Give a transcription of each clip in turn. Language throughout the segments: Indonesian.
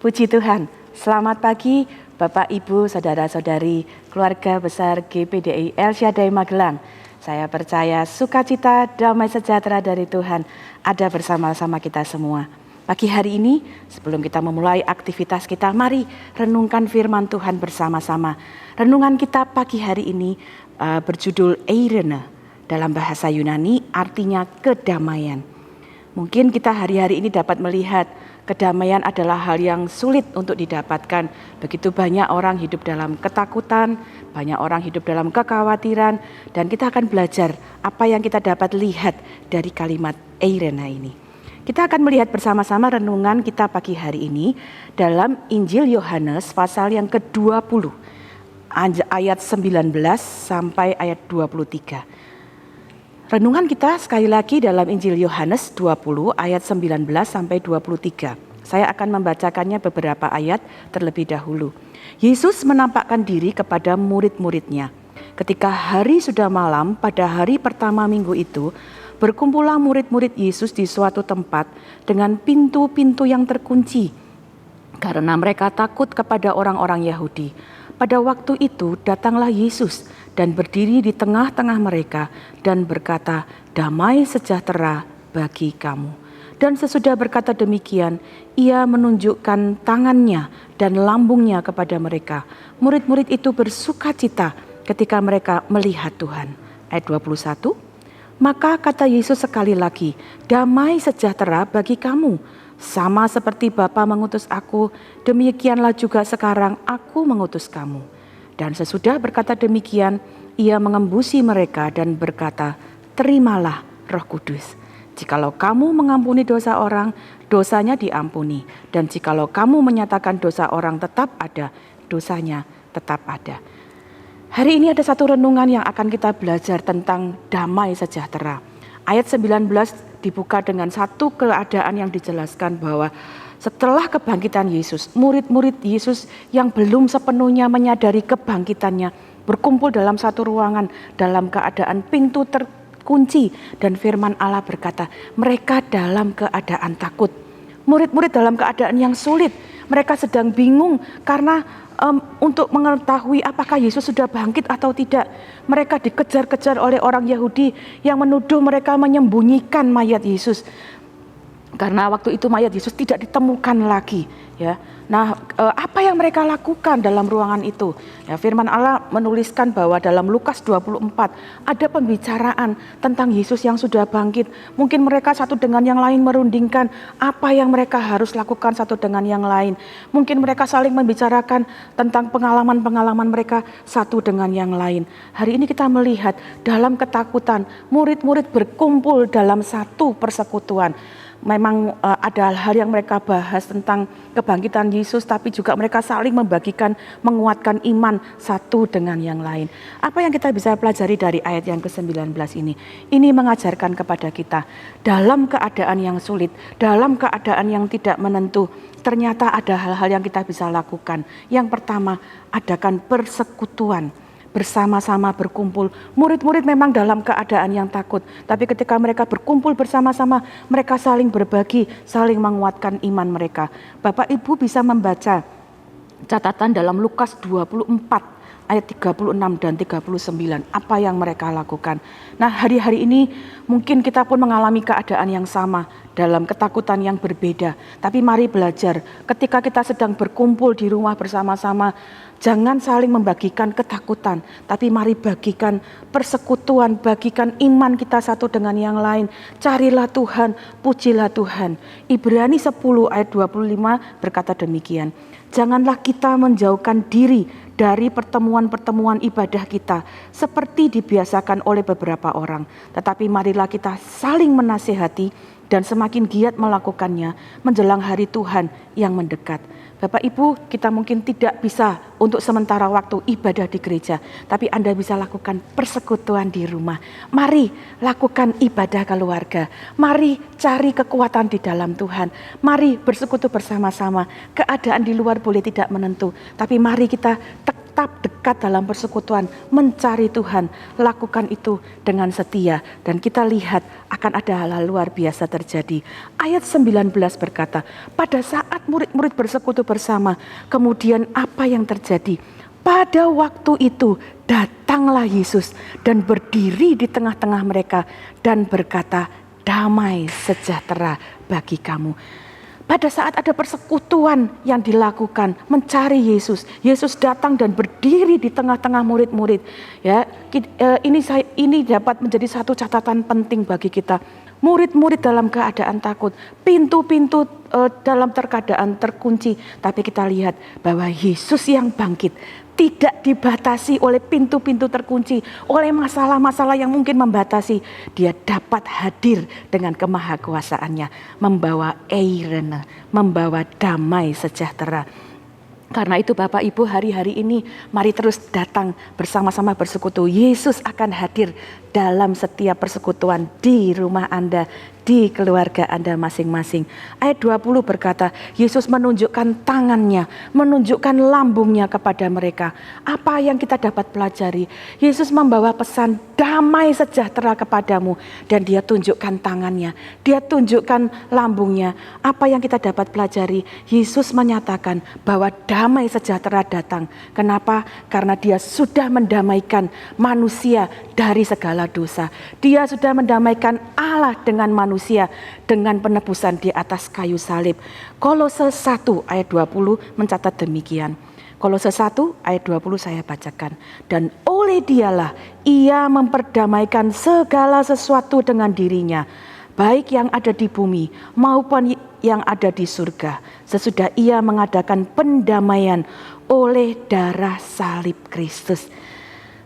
Puji Tuhan, selamat pagi Bapak, Ibu, Saudara-saudari, keluarga besar GPDI El Shaddai Magelang. Saya percaya sukacita, damai sejahtera dari Tuhan ada bersama-sama kita semua. Pagi hari ini, sebelum kita memulai aktivitas kita, mari renungkan firman Tuhan bersama-sama. Renungan kita pagi hari ini berjudul Eirene, dalam bahasa Yunani artinya kedamaian. Mungkin kita hari-hari ini dapat melihat kedamaian adalah hal yang sulit untuk didapatkan. Begitu banyak orang hidup dalam ketakutan, banyak orang hidup dalam kekhawatiran, dan kita akan belajar apa yang kita dapat lihat dari kalimat Eirene ini. Kita akan melihat bersama-sama renungan kita pagi hari ini dalam Injil Yohanes pasal yang ke-20, ayat 19 sampai ayat 23. Renungan kita sekali lagi dalam Injil Yohanes 20 ayat 19 sampai 23. Saya akan membacakannya beberapa ayat terlebih dahulu. Yesus menampakkan diri kepada murid-muridnya. Ketika hari sudah malam pada hari pertama minggu itu, berkumpullah murid-murid Yesus di suatu tempat dengan pintu-pintu yang terkunci, karena mereka takut kepada orang-orang Yahudi. Pada waktu itu datanglah Yesus dan berdiri di tengah-tengah mereka dan berkata, "Damai sejahtera bagi kamu." Dan sesudah berkata demikian, ia menunjukkan tangannya dan lambungnya kepada mereka. Murid-murid itu bersukacita ketika mereka melihat Tuhan. Ayat 21, maka kata Yesus sekali lagi, "Damai sejahtera bagi kamu. Sama seperti Bapa mengutus aku, demikianlah juga sekarang aku mengutus kamu." Dan sesudah berkata demikian, ia mengembusi mereka dan berkata, "Terimalah Roh Kudus. Jikalau kamu mengampuni dosa orang, dosanya diampuni. Dan jikalau kamu menyatakan dosa orang tetap ada, dosanya tetap ada." Hari ini ada satu renungan yang akan kita belajar tentang damai sejahtera. Ayat 19 dibuka dengan satu keadaan yang dijelaskan bahwa setelah kebangkitan Yesus, murid-murid Yesus yang belum sepenuhnya menyadari kebangkitannya berkumpul dalam satu ruangan dalam keadaan pintu terkunci, dan firman Allah berkata, mereka dalam keadaan takut. Murid-murid dalam keadaan yang sulit, mereka sedang bingung karena untuk mengetahui apakah Yesus sudah bangkit atau tidak. Mereka dikejar-kejar oleh orang Yahudi yang menuduh mereka menyembunyikan mayat Yesus, karena waktu itu mayat Yesus tidak ditemukan lagi, ya. Nah, apa yang mereka lakukan dalam ruangan itu? Ya, firman Allah menuliskan bahwa dalam Lukas 24 ada pembicaraan tentang Yesus yang sudah bangkit. Mungkin mereka satu dengan yang lain merundingkan apa yang mereka harus lakukan satu dengan yang lain. Mungkin mereka saling membicarakan tentang pengalaman-pengalaman mereka satu dengan yang lain. Hari ini kita melihat dalam ketakutan, murid-murid berkumpul dalam satu persekutuan. Memang ada hal yang mereka bahas tentang kebangkitan Yesus, tapi juga mereka saling membagikan, menguatkan iman satu dengan yang lain. Apa yang kita bisa pelajari dari ayat yang ke-19 ini? Ini mengajarkan kepada kita, dalam keadaan yang sulit, dalam keadaan yang tidak menentu, ternyata ada hal-hal yang kita bisa lakukan. Yang pertama, adakan persekutuan. Bersama-sama berkumpul. Murid-murid memang dalam keadaan yang takut, tapi ketika mereka berkumpul bersama-sama, mereka saling berbagi, saling menguatkan iman mereka. Bapak Ibu bisa membaca catatan dalam Lukas 24 ayat 36 dan 39, apa yang mereka lakukan. Nah, hari-hari ini mungkin kita pun mengalami keadaan yang sama, dalam ketakutan yang berbeda. Tapi mari belajar, ketika kita sedang berkumpul di rumah bersama-sama, jangan saling membagikan ketakutan, tapi mari bagikan persekutuan, bagikan iman kita satu dengan yang lain. Carilah Tuhan, pujilah Tuhan. Ibrani 10 ayat 25 berkata demikian, janganlah kita menjauhkan diri dari pertemuan-pertemuan ibadah kita seperti dibiasakan oleh beberapa orang, tetapi marilah kita saling menasihati dan semakin giat melakukannya menjelang hari Tuhan yang mendekat. Bapak Ibu, kita mungkin tidak bisa untuk sementara waktu ibadah di gereja, tapi Anda bisa lakukan persekutuan di rumah. Mari lakukan ibadah keluarga. Mari cari kekuatan di dalam Tuhan. Mari bersekutu bersama-sama. Keadaan di luar boleh tidak menentu, tapi mari kita tetap dekat dalam persekutuan, mencari Tuhan, lakukan itu dengan setia. Dan kita lihat akan ada hal-hal luar biasa terjadi. Ayat 19 berkata, pada saat murid-murid bersekutu bersama, kemudian apa yang terjadi? Pada waktu itu datanglah Yesus dan berdiri di tengah-tengah mereka dan berkata, damai sejahtera bagi kamu. Pada saat ada persekutuan yang dilakukan, mencari Yesus, Yesus datang dan berdiri di tengah-tengah murid-murid. Ya, ini dapat menjadi satu catatan penting bagi kita. Murid-murid dalam keadaan takut, pintu-pintu dalam keadaan terkunci, tapi kita lihat bahwa Yesus yang bangkit tidak dibatasi oleh pintu-pintu terkunci, oleh masalah-masalah yang mungkin membatasi. Dia dapat hadir dengan kemahakuasaannya, membawa eirene, membawa damai sejahtera. Karena itu Bapak Ibu, hari-hari ini mari terus datang bersama-sama bersekutu. Yesus akan hadir dalam setiap persekutuan di rumah Anda, di keluarga Anda masing-masing. Ayat 20 berkata, Yesus menunjukkan tangannya, menunjukkan lambungnya kepada mereka. Apa yang kita dapat pelajari? Yesus membawa pesan damai sejahtera kepadamu, dan dia tunjukkan tangannya, dia tunjukkan lambungnya. Apa yang kita dapat pelajari? Yesus menyatakan bahwa damai sejahtera datang. Kenapa? Karena dia sudah mendamaikan manusia dari segala dosa. Dia sudah mendamaikan Allah dengan manusia dengan penebusan di atas kayu salib. Kolose 1 ayat 20 mencatat demikian. Kolose 1 ayat 20 saya bacakan. Dan oleh dialah ia memperdamaikan segala sesuatu dengan dirinya, baik yang ada di bumi maupun yang ada di surga, sesudah ia mengadakan pendamaian oleh darah salib Kristus.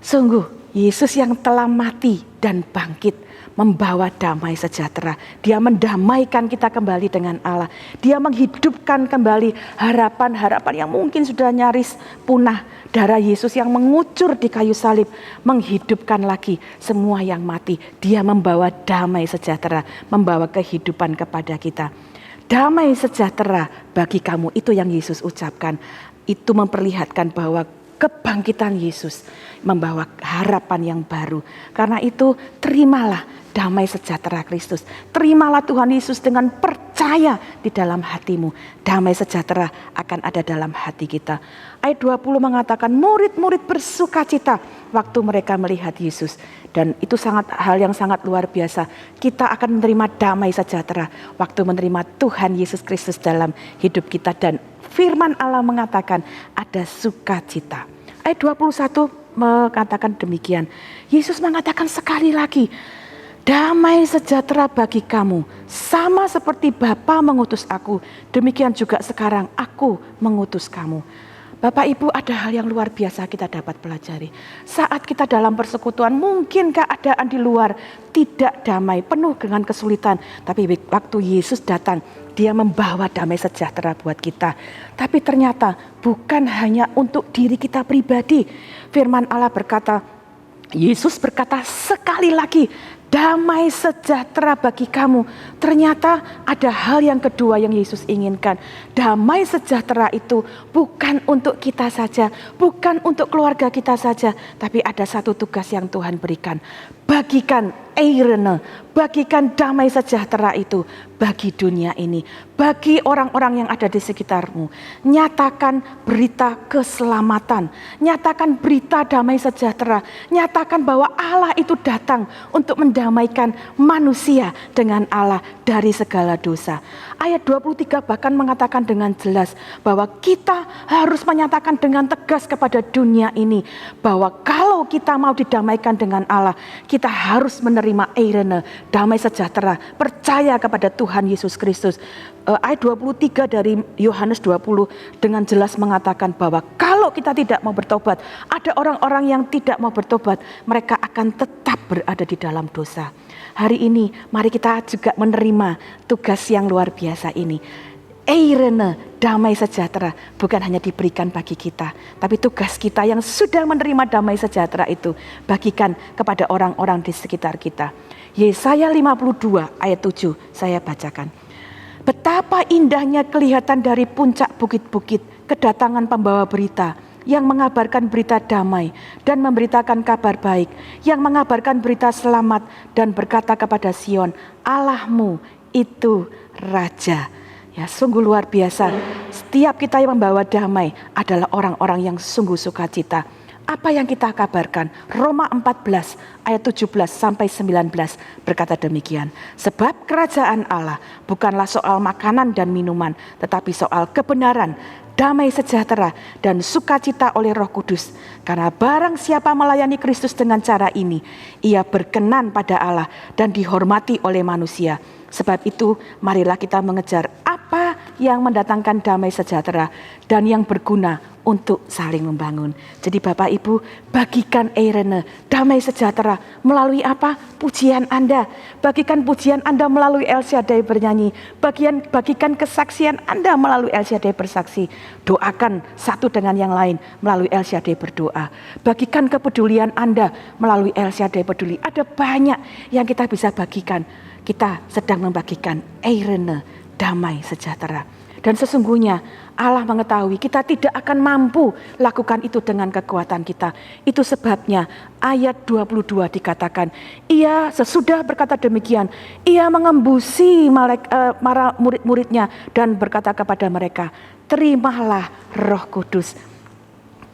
Sungguh Yesus yang telah mati dan bangkit membawa damai sejahtera. Dia mendamaikan kita kembali dengan Allah. Dia menghidupkan kembali harapan-harapan yang mungkin sudah nyaris punah. Darah Yesus yang mengucur di kayu salib menghidupkan lagi semua yang mati. Dia membawa damai sejahtera, membawa kehidupan kepada kita. Damai sejahtera bagi kamu, itu yang Yesus ucapkan. Itu memperlihatkan bahwa kebangkitan Yesus membawa harapan yang baru. Karena itu terimalah damai sejahtera Kristus. Terimalah Tuhan Yesus dengan percaya di dalam hatimu. Damai sejahtera akan ada dalam hati kita. Ayat 20 mengatakan murid-murid bersukacita waktu mereka melihat Yesus. Dan itu hal yang sangat luar biasa. Kita akan menerima damai sejahtera waktu menerima Tuhan Yesus Kristus dalam hidup kita. Dan firman Allah mengatakan ada sukacita. Ayat 21 mengatakan demikian. Yesus mengatakan sekali lagi, damai sejahtera bagi kamu, sama seperti Bapa mengutus aku, demikian juga sekarang aku mengutus kamu. Bapak Ibu, ada hal yang luar biasa kita dapat pelajari. Saat kita dalam persekutuan, mungkin keadaan di luar tidak damai, penuh dengan kesulitan. Tapi waktu Yesus datang, dia membawa damai sejahtera buat kita. Tapi ternyata bukan hanya untuk diri kita pribadi. Firman Allah berkata, Yesus berkata sekali lagi, damai sejahtera bagi kamu. Ternyata ada hal yang kedua yang Yesus inginkan. Damai sejahtera itu bukan untuk kita saja, bukan untuk keluarga kita saja, tapi ada satu tugas yang Tuhan berikan. Bagikan eirene, bagikan damai sejahtera itu bagi dunia ini, bagi orang-orang yang ada di sekitarmu. Nyatakan berita keselamatan, nyatakan berita damai sejahtera, nyatakan bahwa Allah itu datang untuk mendamaikan manusia dengan Allah dari segala dosa. Ayat 23 bahkan mengatakan dengan jelas bahwa kita harus menyatakan dengan tegas kepada dunia ini bahwa kalau kita mau didamaikan dengan Allah, kita harus menerima eirene, damai sejahtera, percaya kepada Tuhan Yesus Kristus. Ayat 23 dari Yohanes 20 dengan jelas mengatakan bahwa kalau kita tidak mau bertobat, ada orang-orang yang tidak mau bertobat, mereka akan tetap berada di dalam dosa. Hari ini mari kita juga menerima tugas yang luar biasa ini. Eirene, damai sejahtera bukan hanya diberikan bagi kita, tapi tugas kita yang sudah menerima damai sejahtera itu bagikan kepada orang-orang di sekitar kita. Yesaya 52 ayat 7 saya bacakan. Betapa indahnya kelihatan dari puncak bukit-bukit kedatangan pembawa berita, yang mengabarkan berita damai dan memberitakan kabar baik, yang mengabarkan berita selamat dan berkata kepada Sion, Allahmu itu Raja. Ya, sungguh luar biasa. Setiap kita yang membawa damai adalah orang-orang yang sungguh sukacita. Apa yang kita kabarkan? Roma 14 ayat 17 sampai 19 berkata demikian. Sebab kerajaan Allah bukanlah soal makanan dan minuman, tetapi soal kebenaran, damai sejahtera dan sukacita oleh Roh Kudus. Karena barang siapa melayani Kristus dengan cara ini, ia berkenan pada Allah dan dihormati oleh manusia. Sebab itu marilah kita mengejar apa yang mendatangkan damai sejahtera dan yang berguna untuk saling membangun. Jadi Bapak Ibu, bagikan eirene, damai sejahtera melalui apa? Pujian Anda. Bagikan pujian Anda melalui El Shaddai bernyanyi. Bagikan kesaksian Anda melalui El Shaddai bersaksi. Doakan satu dengan yang lain melalui El Shaddai berdoa. Bagikan kepedulian Anda melalui El Shaddai peduli. Ada banyak yang kita bisa bagikan. Kita sedang membagikan eirene, damai sejahtera. Dan sesungguhnya Allah mengetahui kita tidak akan mampu lakukan itu dengan kekuatan kita. Itu sebabnya ayat 22 dikatakan, ia sesudah berkata demikian, ia mengembusi para murid-muridnya dan berkata kepada mereka, terimalah Roh Kudus.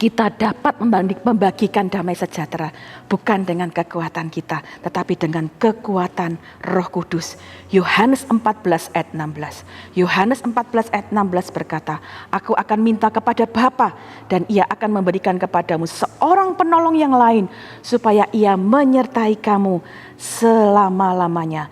Kita dapat membagikan damai sejahtera bukan dengan kekuatan kita, tetapi dengan kekuatan Roh Kudus. Yohanes 14 ayat 16. Yohanes 14 ayat 16 berkata, aku akan minta kepada Bapa dan ia akan memberikan kepadamu seorang penolong yang lain supaya ia menyertai kamu selama-lamanya.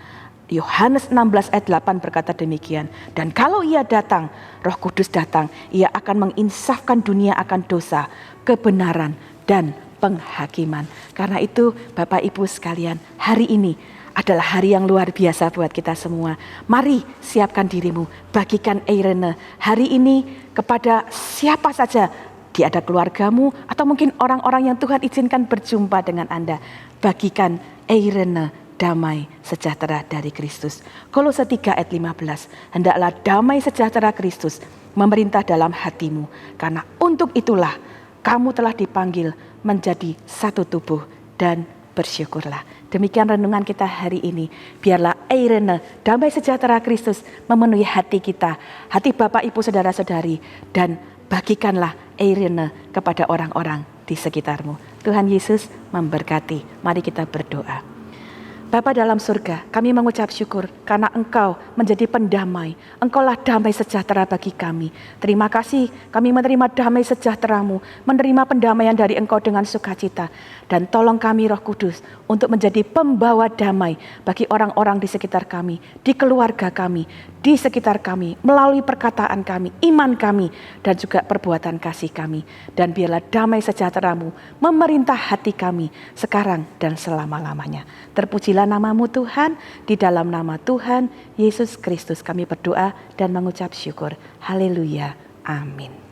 Yohanes 16 ayat 8 berkata demikian. Dan kalau ia datang, Roh Kudus datang, ia akan menginsafkan dunia akan dosa, kebenaran, dan penghakiman. Karena itu Bapak Ibu sekalian, hari ini adalah hari yang luar biasa buat kita semua. Mari siapkan dirimu, bagikan eirene hari ini kepada siapa saja. Di ada keluargamu atau mungkin orang-orang yang Tuhan izinkan berjumpa dengan Anda. Bagikan eirene, damai sejahtera dari Kristus. Kolose 3 ayat 15. Hendaklah damai sejahtera Kristus memerintah dalam hatimu. Karena untuk itulah kamu telah dipanggil menjadi satu tubuh dan bersyukurlah. Demikian renungan kita hari ini. Biarlah eirene, damai sejahtera Kristus memenuhi hati kita, hati Bapak Ibu saudara-saudari, dan bagikanlah eirene kepada orang-orang di sekitarmu. Tuhan Yesus memberkati. Mari kita berdoa. Bapa dalam surga, kami mengucap syukur karena Engkau menjadi pendamai. Engkaulah damai sejahtera bagi kami. Terima kasih kami menerima damai sejahtera-Mu, menerima pendamaian dari Engkau dengan sukacita. Dan tolong kami Roh Kudus untuk menjadi pembawa damai bagi orang-orang di sekitar kami, di keluarga kami, di sekitar kami, melalui perkataan kami, iman kami, dan juga perbuatan kasih kami. Dan biarlah damai sejahtera-Mu memerintah hati kami sekarang dan selama-lamanya. Terpujilah nama-Mu Tuhan, di dalam nama Tuhan Yesus Kristus kami berdoa dan mengucap syukur. Haleluya. Amin.